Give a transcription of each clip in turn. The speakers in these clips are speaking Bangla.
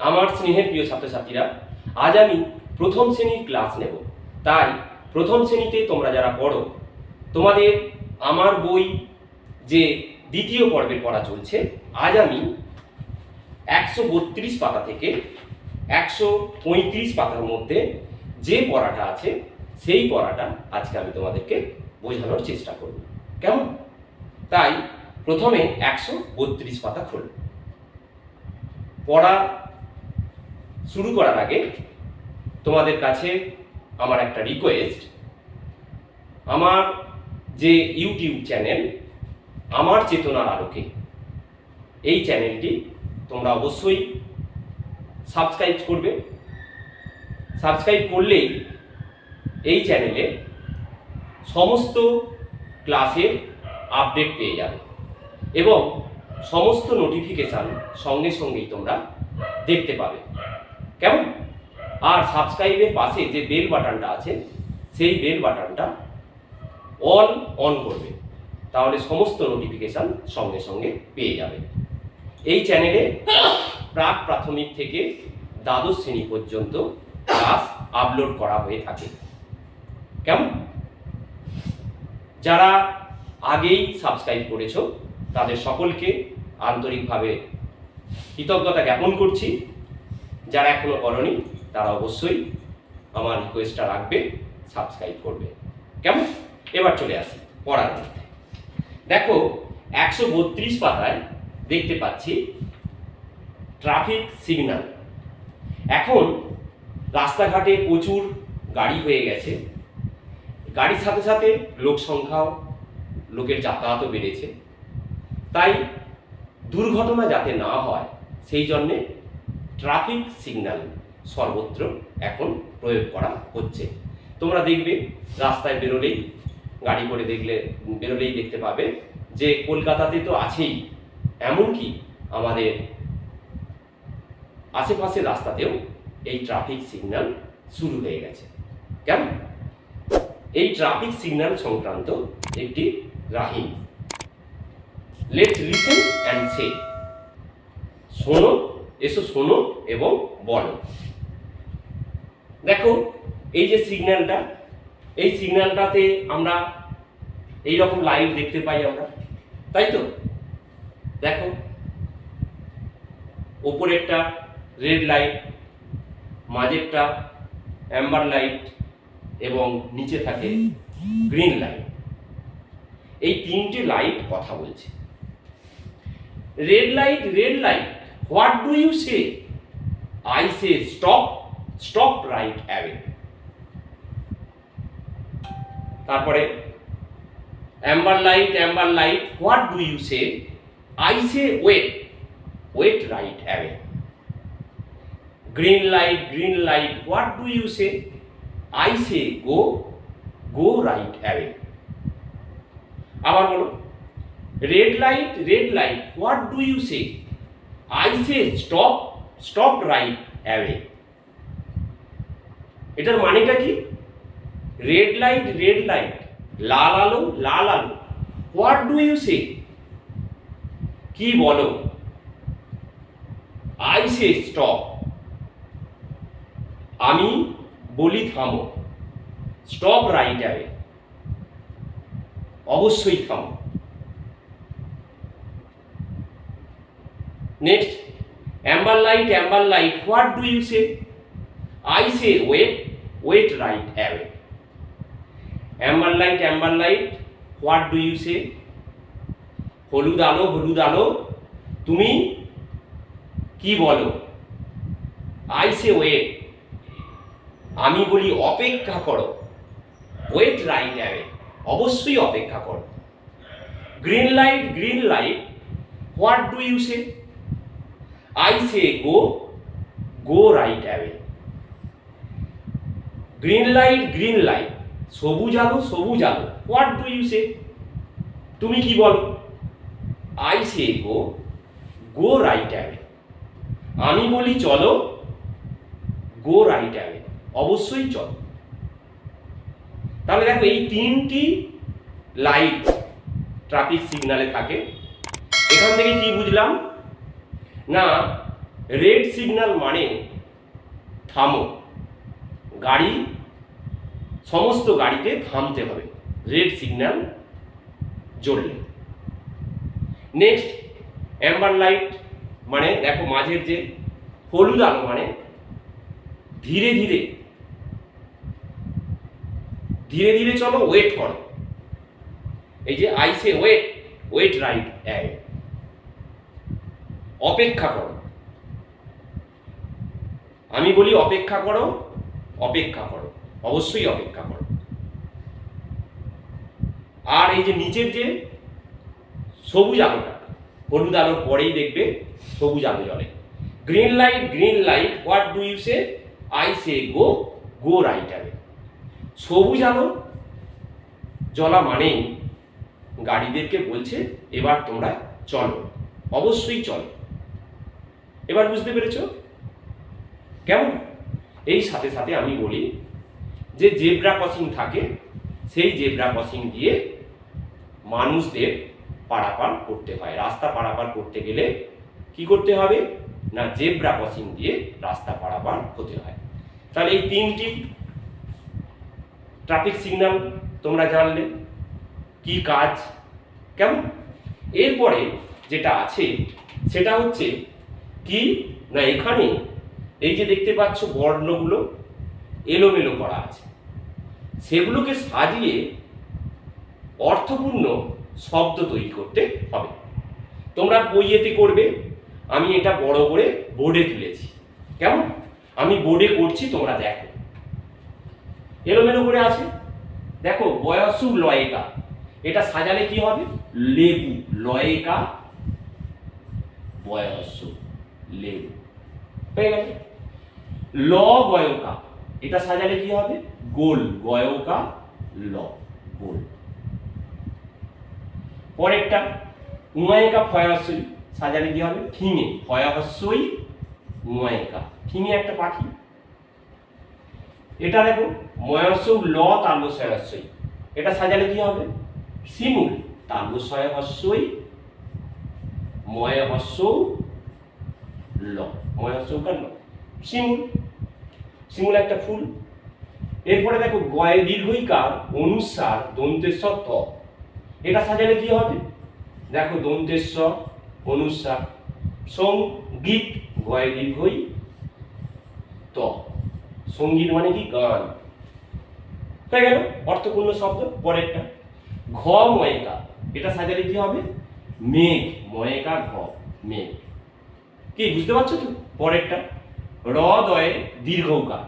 আমার স্নেহের প্রিয় ছাত্রছাত্রীরা, আজ আমি প্রথম শ্রেণীর ক্লাস নেব। তাই প্রথম শ্রেণীতে তোমরা যারা পড়ো, তোমাদের আমার বই যে দ্বিতীয় পর্বের পড়া চলছে, আজ আমি 132 পাতা থেকে 135 পাতার মধ্যে যে পড়াটা আছে সেই পড়াটা আজকে আমি তোমাদেরকে বোঝানোর চেষ্টা করব। কেমন? তাই প্রথমে 132 পাতা খুলব। পড়া শুরু করার আগে তোমাদের কাছে আমার একটা রিকোয়েস্ট, আমার যে ইউটিউব চ্যানেল আমার চেতনার আলোকে, এই চ্যানেলটি তোমরা অবশ্যই সাবস্ক্রাইব করবে। সাবস্ক্রাইব করলেই এই চ্যানেলে সমস্ত ক্লাসের আপডেট পেয়ে যাবে এবং সমস্ত নোটিফিকেশান সঙ্গে সঙ্গেই তোমরা দেখতে পাবে। কেমন? আর সাবস্ক্রাইবের পাশে যে বেল বাটনটা আছে সেই বেল বাটনটা অল অন করবে, তাহলে সমস্ত নোটিফিকেশান সঙ্গে সঙ্গে পেয়ে যাবে। এই চ্যানেলে প্রাক প্রাথমিক থেকে দ্বাদশ শ্রেণী পর্যন্ত ক্লাস আপলোড করা হয়ে থাকে। কেমন? যারা আগেই সাবস্ক্রাইব করেছো তাদের সকলকে আন্তরিকভাবে কৃতজ্ঞতা জ্ঞাপন করছি। যারা এখনো করনি তারা অবশ্যই আমার রিকোয়েস্টটা রাখবে, সাবস্ক্রাইব করবে। কেমন? এবার চলে আসি পড়ার মধ্যে। দেখো 132 পাতায় দেখতে পাচ্ছি ট্রাফিক সিগন্যাল। এখন রাস্তাঘাটে প্রচুর গাড়ি হয়ে গেছে, গাড়ির সাথে সাথে লোক সংখ্যাও, লোকের যাতায়াতও বেড়েছে। তাই দুর্ঘটনা যাতে না হয় সেই জন্যে ট্রাফিক সিগন্যাল সর্বত্র এখন প্রয়োগ করা হচ্ছে। তোমরা দেখবে রাস্তায় বেরোলেই, গাড়ি করে বেরোলেই দেখতে পাবে যে কলকাতাতে তো আছেই, এমনকি আমাদের আশেপাশের রাস্তাতেও এই ট্রাফিক সিগন্যাল শুরু হয়ে গেছে। কেমন? এই ট্রাফিক সিগন্যাল সংক্রান্ত একটি রাহিম। লেটস লিসেন অ্যান্ড সে। শোনো, এসো শোনো এবং বলো। দেখো এই যে সিগন্যালটা, এই সিগন্যালটাতে আমরা এই রকম লাইট দেখতে পাই আমরা, তাই তো? দেখো ওপরেরটা রেড লাইট, মাঝেরটা অ্যাম্বার লাইট এবং নিচে থাকে গ্রিন লাইট। এই তিনটে লাইট কথা বলছে। Red light, red light, what do you say? I say stop, stop right away. তারপরে amber light, amber light, what do you say? I say wait, wait right away. Green light, green light, what do you say? I say go, go right away. আবার বলো, red light, red light, what do you say? I say stop, stop right away. এটার মানেটা কি? রেড লাইট, রেড লাইট, লাল আলো, লাল আলো, হোয়াট ডু ইউ সে? কি বলো? আই সে স্টপ, আমি বলি থামো, স্টপ রাইট অ্যাওয়ে, অবশ্যই থামো। Next, amber light, amber light, what do you say? I say wait, wait right away. Amber light, amber light, what do you say? হলুদ আলো, হলুদ আলো, তুমি কি বলো? আই সে ওয়েট, আমি বলি অপেক্ষা করো, ওয়েট রাইট অ্যাওয়ে, অবশ্যই অপেক্ষা করো। Green light, green light, what do you say? I say go, go right away. Green light, green light, সবুজ আলো, সবুজ আলো, হোয়াট ডু ইউ সে? তুমি কি বলো? I say go, go right away, আমি বলি চলো, গো রাইট অ্যাওয়ে, অবশ্যই চলো। তাহলে দেখো এই তিনটি লাইট ট্রাফিক সিগন্যালে থাকে। এখান থেকে কি বুঝলাম? না, রেড সিগন্যাল মানে থামো, গাড়ি, সমস্ত গাড়িতে থামতে হবে রেড সিগন্যাল জ্বললে। নেক্সট অ্যাম্বার লাইট মানে দেখো মাঝের যে হলুদ আলো মানে ধীরে ধীরে ধীরে ধীরে চলো, ওয়েট করো। এই যে আইসে ওয়েট, ওয়েট রাইট, অপেক্ষা করো। আমি বলি অপেক্ষা করো, অপেক্ষা করো, অবশ্যই অপেক্ষা করো। আর এই যে নিচের যে সবুজ আলোটা, হলুদ আলোর পরেই দেখবে সবুজ আলো জ্বলে। Green light, green light, what do you say? I say go, go right away. সবুজ আলো জ্বলা মানেই গাড়িদেরকে বলছে এবার তোমরা চলো, অবশ্যই চলো। এবার বুঝতে পেরেছ কেমন? এই সাথে সাথে আমি বলি যে জেব্রা ক্রসিং থাকে, সেই জেব্রা ক্রসিং দিয়ে মানুষদের পারাপার করতে হয়। রাস্তা পারাপার করতে গেলে কি করতে হবে না, জেব্রা ক্রসিং দিয়ে রাস্তা পারাপার হতে হয়। তাহলে এই তিনটি ট্রাফিক সিগন্যাল তোমরা জানলে কি কাজ, কেমন? এরপরে যেটা আছে সেটা হচ্ছে কি না, এখানে এই যে দেখতে পাচ্ছ বর্ণগুলো এলোমেলো করা আছে, সেগুলোকে সাজিয়ে অর্থপূর্ণ শব্দ তৈরি করতে হবে। তোমরা বইয়েতে করবে, আমি এটা বড় করে বোর্ডে তুলেছি। কেমন? আমি বোর্ডে করছি, তোমরা দেখো। এলোমেলো করে আছে, দেখো বয়সু লয়েকা, এটা সাজালে কি হবে? লেবু, লয়েকা বয়সু, লেবু হয়ে গেল। ল গয়কা, এটা সাজালে কি হবে? গোল, গয়কা ল, গোল। পরেরটা উমায়িকা ফয়াসই, সাজালে কি হবে? ফিঙে, ফয়াসই উমায়িকা, ফিঙে একটা পাখি। এটা দেখো ময়সৌ ল তালবসই, এটা সাজালে কি হবে? শিমুল, তালবসই ময়সৌ ল, ময়সৌকার ল, শিমুল, শিমুল একটা ফুল। এরপরে দেখো গয়ে দীর্ঘইকার অনুসার দন্তেশ্বর ত, এটা সাজালে কি হবে? দেখো দন্তেশ্বর অনুসার সঙ্গীত, গয়ে দীর্ঘই ত, সঙ্গীত মানে কি? গান হয়ে গেল, অর্থপূর্ণ শব্দ। পরেরটা ঘ ময়িকা, এটা সাজালে কি হবে? মেঘ, ময়িকা ঘ, মেঘ। কি বুঝতে পারছো তো? পরেরটা র দয়ে দীর্ঘকার,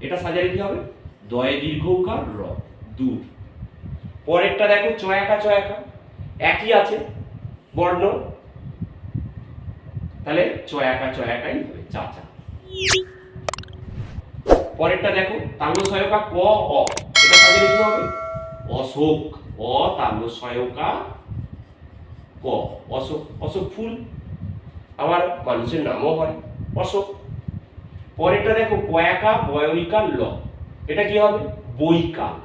এটা সাজালে কি হবে? দয়ে দীর্ঘকার র, দুধ। পরেরটা দেখো চয়াকা, চয়াকা একই আছে বর্ণ, তাহলে চয়াকা চয়াকাই হবে, চাচা। পরেরটা দেখো তালবসয়কা ক অ, এটা সাজালে কি হবে? অশোক, অ তালবসয়কা ক, অশোক, অশোক ফুল, আবার মানুষের নামও হয় অশোক। পরেরটা দেখো কয়াকা বয়িকার ল, এটা কি হবে? বৈকাল,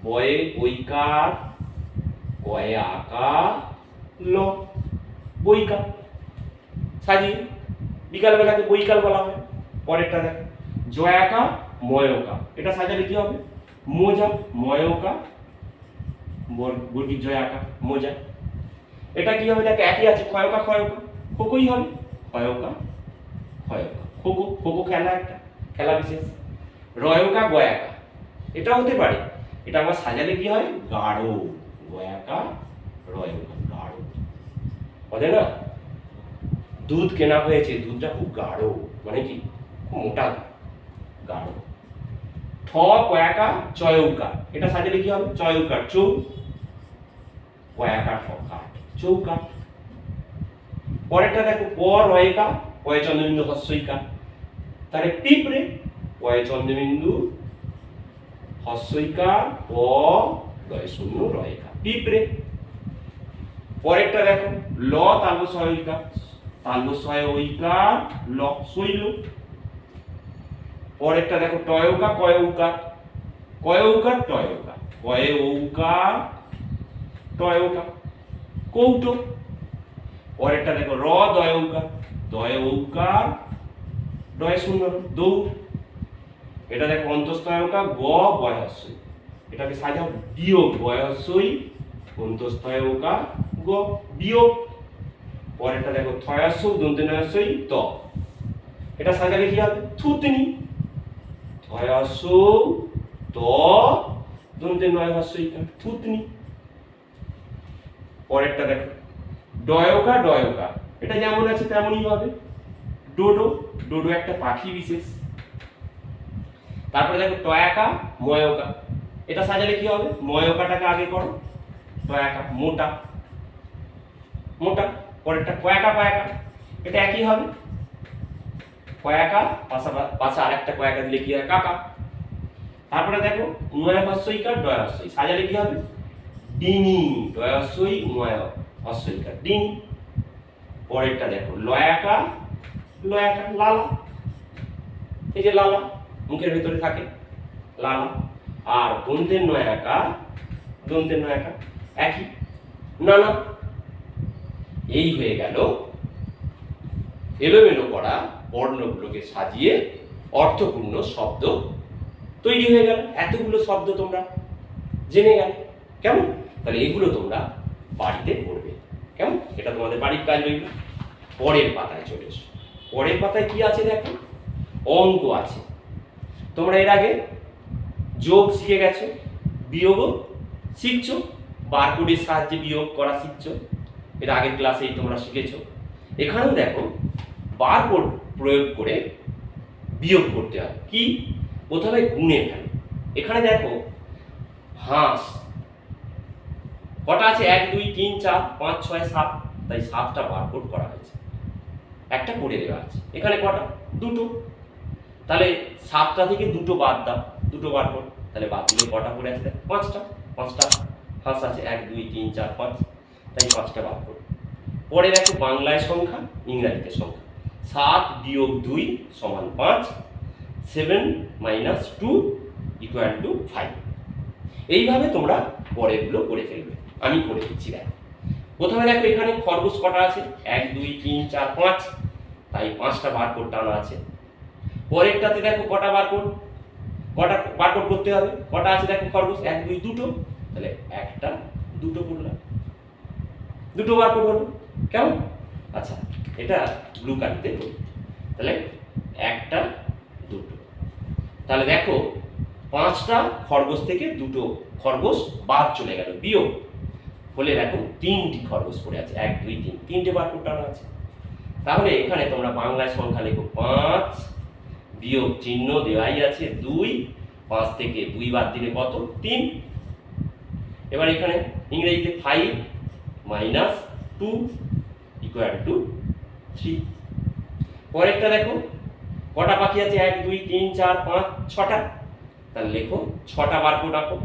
বয়ে বৈকার, কয়ে আকা ল, বৈকাল। সাজিয়ে বিকাল বেলাকে বৈকাল বলা হয়। পরেরটা দেখো জয়াকা ময়কা, এটা সাজালে কি হবে? মোজা, ময়কা বর্গীর জয়াকা, মোজা। এটা কি হবে? দেখো একই আছে, ক্ষয়কা ক্ষয়কা, খোকই হবে, ক্ষয়কা ক্ষয়কা, খোকো, খোকো খেলা, একটা খেলা বিশেষ। রয়কা গয়াকা, এটা হতে পারে, এটা আমার সাজালে কি হয়? গাঢ়, গয়াকা রয়কা, গাঢ়। বলে না দুধ কেনা হয়েছে, দুধটা খুব গাঢ়, মানে কি? খুব মোটা, গাঢ়। ঠ কয়াকা চয়ৌকা, এটা সাজালে কি হবে? চয়ৌকার, চৌ, কয়াকা ঠ কাঠ, চৌকাঠ। পরেরটা দেখো প রয়েকা, পয়ে চন্দ্রবিন্দু হস্যইকা, তাহলে পিঁপড়ে, পয়ে চন্দ্রবিন্দু হস্যইকা, প রয় শূন্য রয়েকা, পিঁপড়ে। পরেরটা দেখো ল তালবসয়িকা, তালবসয়িকা ল, শৈল। পরেরটা দেখো টয়ৌকা কয়ৌকা, কয়ৌকা টয়ৌকা, কয়ৌকা টয়ৌকা, কৌটো। পরেরটা দেখো র দয়ৌকা, দয়ৌকা ডয় শূন্য দৌড়। এটা দেখো অন্তঃস্থয়কা গ বয়স্বই, এটাকে সাজাও বিয়োগ বয়স্বই অন্তঃস্থয়কা গ বিয়োগ। পরেরটা দেখো থয়াস্য দন্তেনয়াস্যই ত, এটা সাজালে কি হবে থুতনি, থয়াস্য ত দন্তেনয়াস্যই থুতনি। পরেরটা দেখো ডয়কা ডয়কা, এটা যেমন আছে তেমনই হবে ডোডো, ডোডো একটা পাখি বিশেষ। তারপরে দেখো টয়াকা ময়কা, এটা সাজালে কি হবে ময়কাটাকে আগে করো, টয়াকা মোটা মোটা। পরেরটা কয়াকা কয়াকা, এটা একই হবে কয়াকা পাশে আরেকটা কয়াকা দিলে কি হয় কাকা। তারপরে দেখো উময় হস্যইকার ডয় হস্যই, সাজালে কি হবে ডিনি, ডয় হস্যই উময় হস্যইকার ডিনি। পরেরটা দেখো লয়াকা লয়াকা লালা, এই যে লালা মুখের ভিতরে থাকে লালা। আর দন্তের নয়াকা একই নানা। এই হয়ে গেল এলোমেলো করা বর্ণগুলোকে সাজিয়ে অর্থপূর্ণ শব্দ তৈরি হয়ে গেল। এতগুলো শব্দ তোমরা জেনে গেলে কেমন? তাহলে এগুলো তোমরা বাড়িতে পড়বে কেমন? এটা তোমাদের বাড়ির কাজ রইল। পরের পাতায় চলে এসো। পরের পাতায় কি আছে দেখো, অঙ্ক আছে। তোমরা এর আগে যোগ শিখে গেছো, বিয়োগও শিখছো, বারকোডের সাহায্যে বিয়োগ করা শিখছো, এর আগের ক্লাসেই তোমরা শিখেছো। এখানেও দেখো বারকোড প্রয়োগ করে বিয়োগ করতে হয়। কি? প্রথমে গুণে ফেলো। এখানে দেখো হাঁস কটা আছে 1 2 3 4 5 6 7, তাই 7টা বারকোড করা হয়েছে, একটা করে দেওয়া আছে। এখানে কটা দুটো, তাহলে 7টা থেকে দুটো বাদ দাও, দুটো বারকোড, তাহলে বাদ দিলে কটা পড়ে আছে 5টা, 5টা হাঁস আছে 1 2 3 4 5, তাই 5টা বারকোড। পরে দেখো বাংলায় সংখ্যা ইংরেজিতে সংখ্যা, 7 বিয়োগ 2 সমান 5, 7 মাইনাস 2 ইকুয়াল টু 5। এইভাবে তোমরা পরেরগুলো করে ফেলবে। আমি করে দিচ্ছি দেখো। প্রথমে দেখো এখানে খরগোশ কটা আছে 1 2 3 4 5, তাই 5টা বারকোড টানা আছে। পরেরটাতে দেখো কটা বারকোড করতে হবে, কটা আছে দেখো খরগোশ 1 2 দুটো, তাহলে একটা দুটো করলাম, দুটো বারকোড হলো কেমন? আচ্ছা এটা ব্লু কালিতে করি, তাহলে একটা দুটো, তাহলে দেখো 5টা খরগোশ থেকে দুটো খরগোশ বাদ চলে গেল বিয়োগ হলে দেখো 3টি খরগোশ পড়ে আছে 1 2 3, 3টে বারকোড টানা আছে। তাহলে এখানে তোমরা বাংলায় সংখ্যা লেখো 5 বিয়োগ চিহ্ন দেওয়াই আছে 2, 5 থেকে 2 বাদ দিলে কত 3। এবার এখানে ইংরেজিতে 5 মাইনাস 2 ইকুয়াল টু 3। পরেরটা দেখো কটা বাকি আছে 1 2 3 4 5 6টা, তাহলে লেখো 6টা বারকোড আঁকো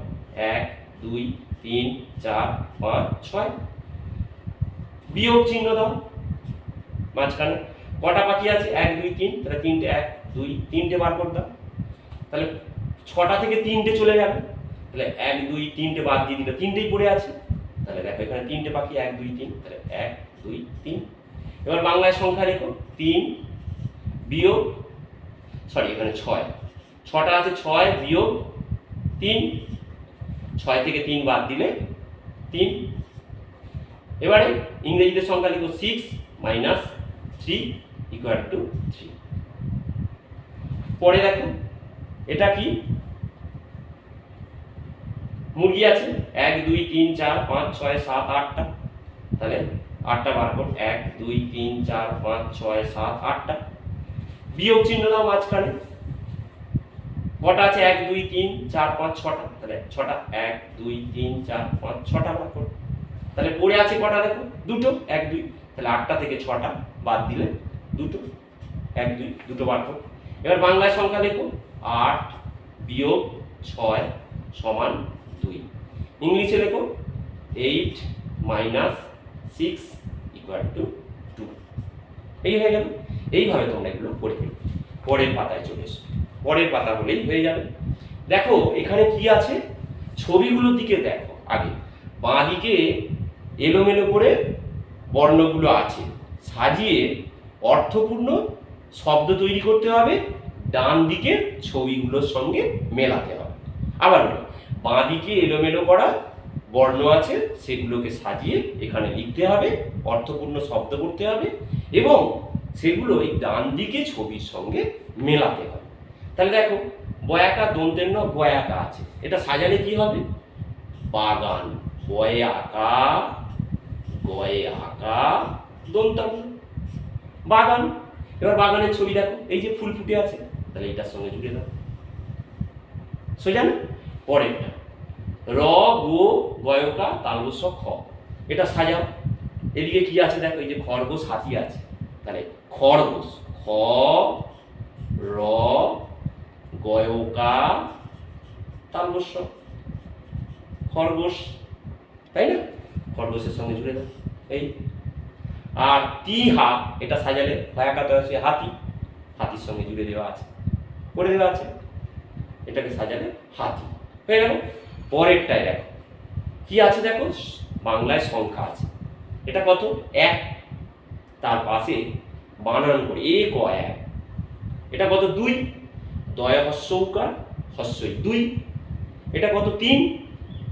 1 2 3 4 5 6, বিয়োগ চিহ্ন দাও মাঝখানে। কটা বাকি আছে 1 2 3, তাহলে 3টে 1 2 3টে বারকোড দাও, তাহলে 6টা থেকে 3টে চলে যাবে, তাহলে 1 2 3টে বাদ দিয়ে দিলে 3টেই পড়ে আছে, তাহলে দেখো এখানে 3টে বাকি 1 2 3, তাহলে 1 2 3। এবার বাংলায় সংখ্যা লেখো 3 বিয়োগ এখানে 6টা আছে 6 বিয়োগ 3, 6 থেকে 3 বাদ দিলে 3। এবারে ইংরেজিতে সংখ্যা লিখো 6 মাইনাস 3 ইকুয়াল টু 3। পরে দেখো এটা কি মুরগি আছে 1 2 3 4 5 6 7 8টা, তাহলে 8টা বারকোড 1 2 3 4 5 6 7 8টা, বিয়োগ চিহ্ন দাও মাঝখানে। কটা আছে 1 2 3 4 5 6টা, তাহলে 6টা 1 2 3 4 5 6টা বারকোড, তাহলে পড়ে আছে কটা দেখো দুটো 1 2, তাহলে 8টা থেকে 6টা বাদ দিলে দুটো 1 2 দুটো বারকোড। এবার বাংলায় সংখ্যা লেখো 8 বিয়োগ 6 সমান 2, ইংলিশে লেখো 8 মাইনাস 6 ইকুয়াল টু 2। এই হয়ে গেল। এইভাবে তোমরা এগুলো করে ফেলবে। পরের পাতায় চলে এসো। পরের পাতা বলেই হয়ে যাবে। দেখো এখানে কি আছে, ছবিগুলোর দিকে দেখো আগে। বাঁ দিকে এলোমেলো করে বর্ণগুলো আছে, সাজিয়ে অর্থপূর্ণ শব্দ তৈরি করতে হবে, ডান দিকের ছবিগুলোর সঙ্গে মেলাতে হবে। আবার বাঁ দিকে এলোমেলো করা বর্ণ আছে, সেগুলোকে সাজিয়ে এখানে লিখতে হবে, অর্থপূর্ণ শব্দ করতে হবে এবং সেগুলো এই ডান দিকে ছবির সঙ্গে মেলাতে হবে। তাহলে দেখো, বয়াকা দন্তের ন গয়াকা আছে, এটা সাজালে কি হবে? বাগান, বয়ে আঁকা, গয়ে আঁকা, দন্তান্ন, বাগান। এবার বাগানের ছবি দেখো, এই যে ফুল ফুটে আছে, তাহলে এটার সঙ্গে জুড়ে দাও, সোজা না? পরেরটা র গো গয়কা তালবস্য খ, এটা সাজাও। এদিকে কি আছে দেখো, এই যে খরগোশ হাতি আছে, তাহলে খরগোশ, খ র গয়কা তালবস্য, খরগোশ, তাই না? খরগোশের সঙ্গে জুড়ে দাও এই। আর তিহা, এটা সাজালে ভয়াকাত আছে হাতি, হাতির সঙ্গে জুড়ে দেওয়া আছে, করে দেওয়া আছে, এটাকে সাজালে হাতি হয়ে গেল। পরেরটায় দেখো কি আছে, দেখো বাংলায় সংখ্যা আছে, এটা কত? 1, তার পাশে বানান করে এ ক 1, এটা কত? 2, দয়া হস্যৌকার হস্যই 2, এটা কত? 3,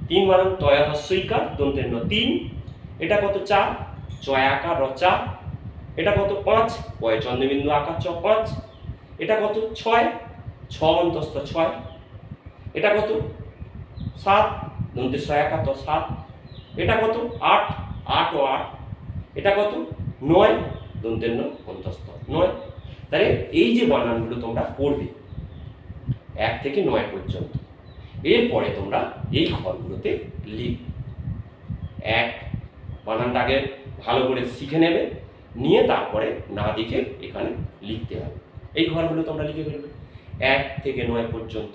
3 বানান তয়া হস্যইকার দন্তের ন 3, এটা কত? 4, চয়াকার র 4, এটা কত? 5, পয় চন্দ্রবিন্দু আকার চ 5, এটা কত? 6, 6 অন্তস্থ 6, এটা কত? 7, দন্তের সয়াকার তো 7, এটা কত? 8, 8 ও 8, এটা কত? 9, দন্তের ন অন্তস্থ 9। তাহলে এই যে বানানগুলো তোমরা পড়বে 1 থেকে 9 পর্যন্ত, এরপরে তোমরা এই ঘরগুলোতে লিখবে। 1 বানানটা আগে ভালো করে শিখে নেবে, নিয়ে তারপরে না দেখে এখানে লিখতে হবে। এই ঘরগুলো তোমরা লিখে ফেলবে 1 থেকে 9 পর্যন্ত।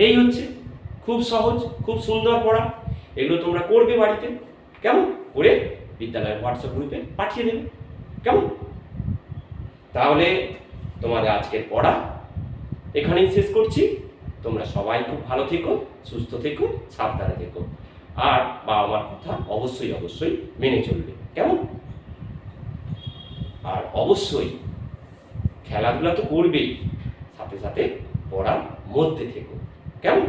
এই হচ্ছে খুব সহজ, খুব সুন্দর পড়া। এগুলো তোমরা করবে বাড়িতে, কেমন করে বিদ্যালয়ের হোয়াটসঅ্যাপ গ্রুপে পাঠিয়ে দেবে, কেমন? তাহলে তোমাদের আজকের পড়া এখানেই শেষ করছি। তোমরা সবাই খুব ভালো থেকো, সুস্থ থেকো, সাবধানে থেকো, আর বাবা মার কথা অবশ্যই অবশ্যই মেনে চলবে, কেমন? আর অবশ্যই খেলাধুলা তো করবেই, সাথে সাথে পড়ার মধ্যে থেকো, কেমন?